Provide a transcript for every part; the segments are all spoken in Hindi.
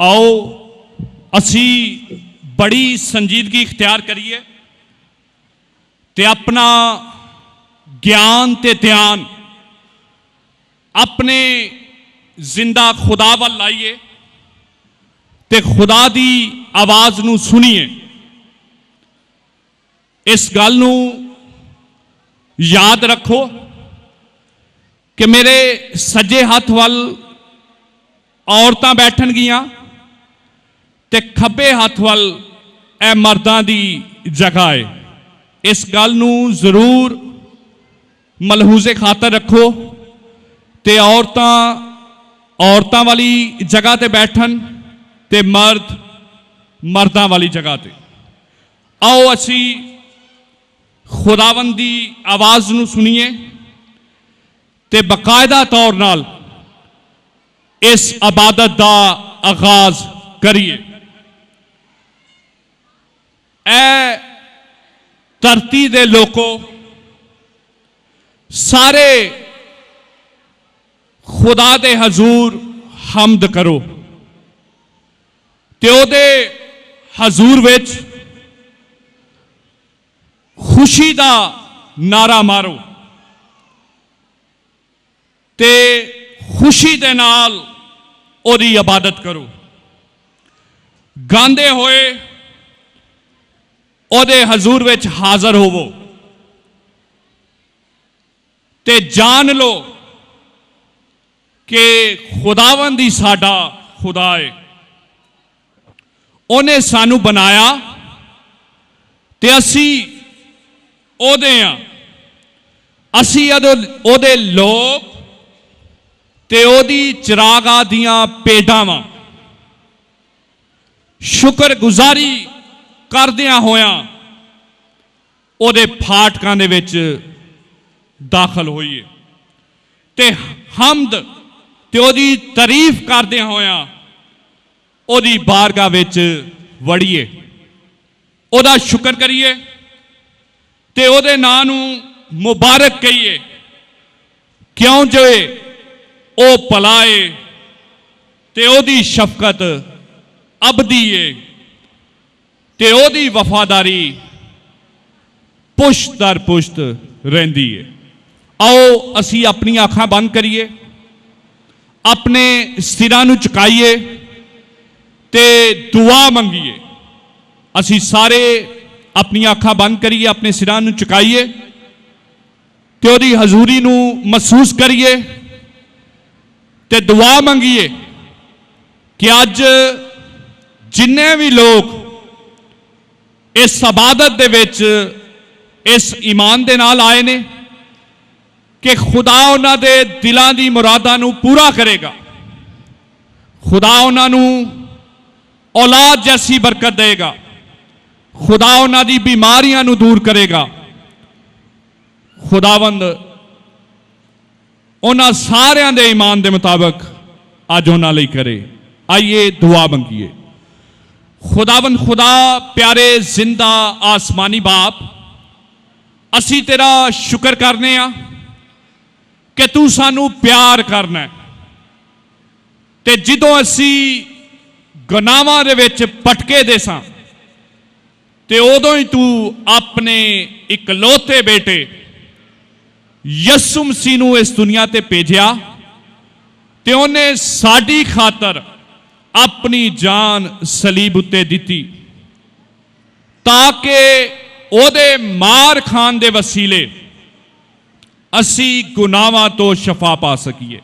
आओ असी बड़ी संजीदगी इख्तियार करिए ते अपना ज्ञान ते ध्यान अपने जिंदा खुदा वाल लाइए ते खुदा दी आवाज़ नूं सुनिए। इस गल नूं याद रखो कि मेरे सज्जे हाथ वाल औरतां बैठन गियां ते खब्बे हाथ वाल ए मर्दां दी जगह है। इस गल नूं जरूर मलहूजे खातर रखो ते औरतां वाली जगह ते बैठन ते मर्द मर्दां वाली जगह ते। आओ असी खुदावंद दी आवाज़ नूं सुनिए ते बाकायदा तौर नाल इस इबादत दा आगाज करिए। ऐ धरती दे लोगों, सारे खुदा दे हजूर हमद करो ते ओदे हजूर विच खुशी दा नारा मारो ते खुशी दे नाल ओदी इबादत करो। गांदे होए ओदे हजूर विच हाज़र होवो ते जान लो कि खुदावंद ही साडा खुदा है। उन्हें सानू बनाया ते असी ओदे हां, असी ओदे लोग ते ओदी चिरागा दियां पेडां वां। शुक्र गुजारी करदियां होयां ओदे फाटकां दे विच दाखल होइए ते हमद ते ओदी तारीफ करदियां होयां ओदी बारगाह विच वड़िए, ओदा शुक्र करिए ते ओदे नां नूं मुबारक कहिए, क्यों जो ओ भलाए ते ओदी शफकत अबदी है ते ओदी वफादारी पुश्त दर पुश्त रहिंदी है। आओ असी अपनी अखां बंद करिए, अपने सिरां नूं झुकाइए ते दुआ मंगीए। असी सारे अपनी अखां बंद करिए, अपने सिरां नूं झुकाइए ते ओदी हजूरी नूं महसूस करिए ते दुआ मंगीए कि अज जिन्ने भी लोग इस इबादत दे विच इस ईमान दे नाल आए ने कि खुदा उन्हां दे दिलां दी मुरादां नूं पूरा करेगा, खुदा उन्हां नूं औलाद जैसी बरकत देगा, खुदा उन्हां दी बीमारियां नूं दूर करेगा। खुदावंद उन्हां सारियां दे ईमान दे मुताबिक अज उन्हां लई करे। आइए दुआ मंगीए। खुदावंद खुदा, प्यारे जिंदा आसमानी बाप, असी तेरा शुक्र करने आ कि तू सानू प्यार करना है ते जिदों असी गुनाहां दे विच पटके दे सां ते उदों ही तू अपने इकलौते बेटे यसु मसीह नूं इस दुनिया ते भेजिया ते उन्हें साडी खातर अपनी जान सलीब उत्ते दिती ताकि ओदे मार खान दे वसीले असी गुनाहां तो शफा पा सकीए।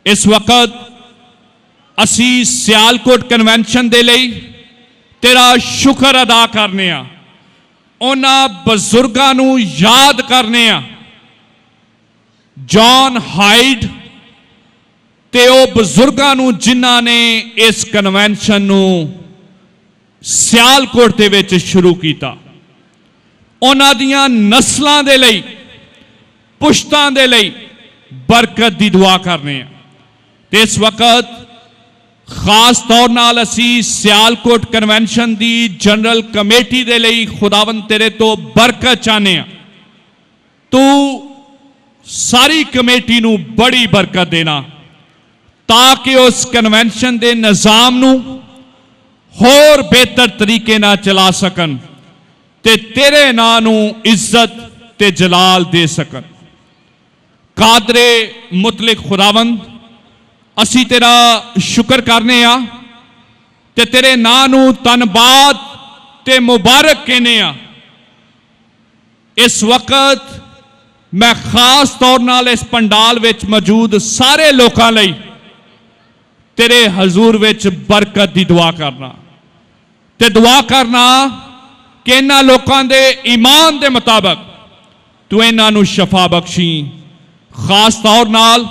इस वक्त असी सियालकोट कन्वेंशन दे लई तेरा शुक्र अदा करने आ, उन्हां बजुर्गां नूं याद करने आ, जॉन हाइड ते ओ बजुर्गां नूं जिन्हां ने इस कन्वेंशन नूं सियालकोट दे विच शुरू कीता, उन्हां दियां नस्लां दे लई, पुश्तां दे लई बरकत दी दुआ करने आ। ते इस वक्त खास तौर नाल असी सियालकोट कन्वेंशन दी जनरल कमेटी दे लई खुदावंद तेरे तो बरकत चाहने आ। तू सारी कमेटी नूं बड़ी बरकत देना ताकि उस कन्वेंशन के निज़ाम नूं होर बेहतर तरीके नाल चला सकन ते तेरे नां नूं इज्जत ते जलाल दे सकन। कादरे मुतलिक खुदावंद, असी तेरा शुक्र करने आ ते तेरे नां नूं धन्नवाद ते मुबारक कहने आ। इस वक्त मैं खास तौर नाल इस पंडाल विच मौजूद सारे लोकां लई तेरे हजूर विच बरकत दी दुआ करना ते दुआ करना कि इन्हां लोकां दे ईमान दे मुताबक तू इन्हां नूं शफा बख्शी। खास तौर नाल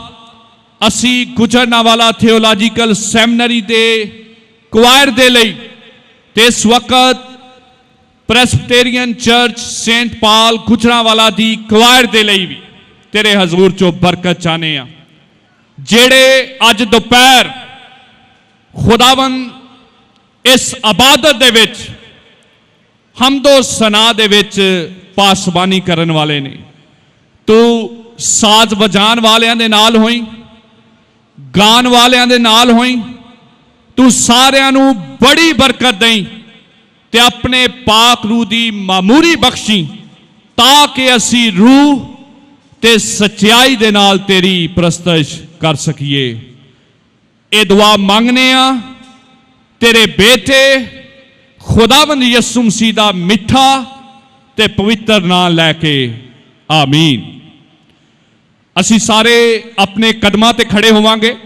असी गुजरनावाला थियोलॉजिकल सैमिनरी दे क्वायर दे लई ते इस वक्त प्रेस्बिटेरियन चर्च सेंट पाल गुजरांवाला दी क्वायर दे लई भी तेरे हजूर चो बरकत चाहने आ। जेड़े अज दोपहर खुदावंद इस इबादत दे विच हमदो सना दे विच पासबानी करन वाले ने, तू साज बजान वालियां दे नाल होई, गान वालियां दे नाल होई, तू सारियां नूं बड़ी बरकत देई ते अपने पाक रूह दी मामूरी बख्शी ताकि असी रूह ते सच्चाई दे नाल तेरी प्रस्तश कर सकीए। ये दुआ मांगने आ तेरे बेटे खुदावंद यसू मसीह दा मिठा ते पवित्र नाम लैके, आमीन। असी सारे अपने कदमां ते खड़े होवांगे।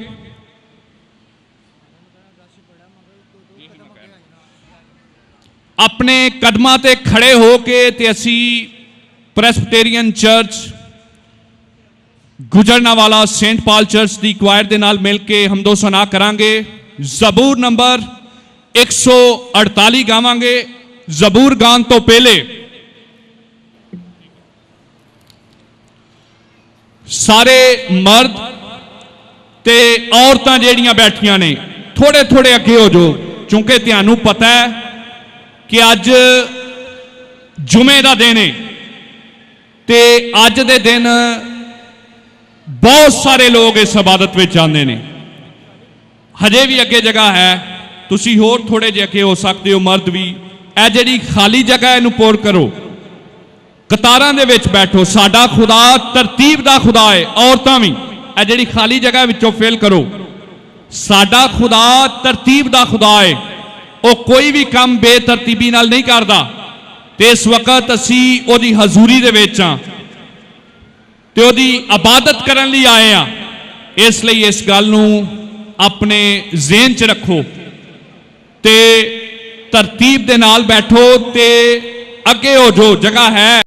अपने कदमां ते खड़े हो के ते असी प्रेस्बिटेरियन चर्च गुजरनावाला सेंट पाल चर्च दी क्वायर दे नाल मिल के हमदो सना करांगे। जबूर नंबर 148 गावांगे। जबूर गान तो पहले सारे मर्द ते औरतां जेड़ियां बैठियां ने थोड़े थोड़े अगे हो जाओ, क्योंकि तुहानू पता है कि अज जुमे का दिन है ते अज दे दिन बहुत सारे लोग इस इबादत में आते हैं। हजे भी अगे जगह है, तुसी होर थोड़े जे अगे हो सकते हो, मर्द भी। यह जिहड़ी खाली जगह इहनूं पूर करो, कतारां दे विच बैठो। साडा खुदा तरतीब दा खुदा है। औरतां भी यह जिहड़ी खाली जगह विचों फिल करो। साडा खुदा तरतीब दा खुदा है, वो कोई भी काम बेतरतीबी नाल नहीं करता। ते इस वक्त असी ओदी हजूरी दे विच हां ते ओदी इबादत करन लई आए हां। इसलिए इस गल नूं अपने ज़हन च रखो ते तरतीब दे नाल बैठो ते अगे हो जो जगह है।